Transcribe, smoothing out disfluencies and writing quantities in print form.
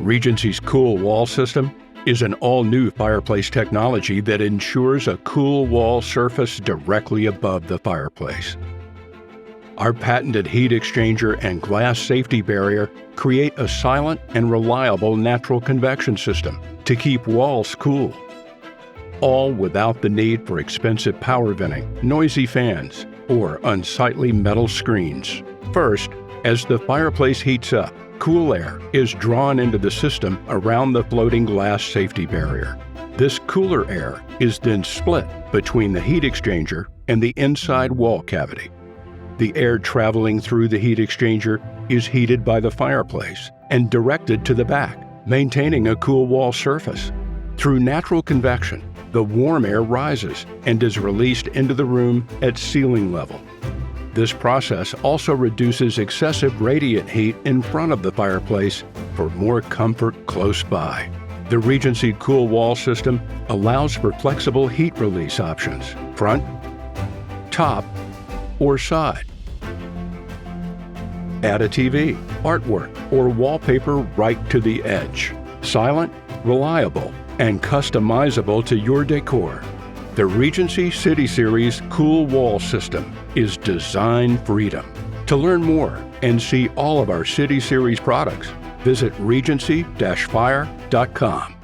Regency's Cool Wall System is an all-new fireplace technology that ensures a cool wall surface directly above the fireplace. Our patented heat exchanger and glass safety barrier create a silent and reliable natural convection system to keep walls cool, all without the need for expensive power venting, noisy fans, or unsightly metal screens. First, as the fireplace heats up, cool air is drawn into the system around the floating glass safety barrier. This cooler air is then split between the heat exchanger and the inside wall cavity. The air traveling through the heat exchanger is heated by the fireplace and directed to the back, maintaining a cool wall surface. Through natural convection, the warm air rises and is released into the room at ceiling level. This process also reduces excessive radiant heat in front of the fireplace for more comfort close by. The Regency Cool Wall System allows for flexible heat release options, front, top, or side. Add a TV, artwork, or wallpaper right to the edge. Silent, reliable, and customizable to your decor. The Regency City Series Cool Wall System is design freedom. To learn more and see all of our City Series products, visit regency-fire.com.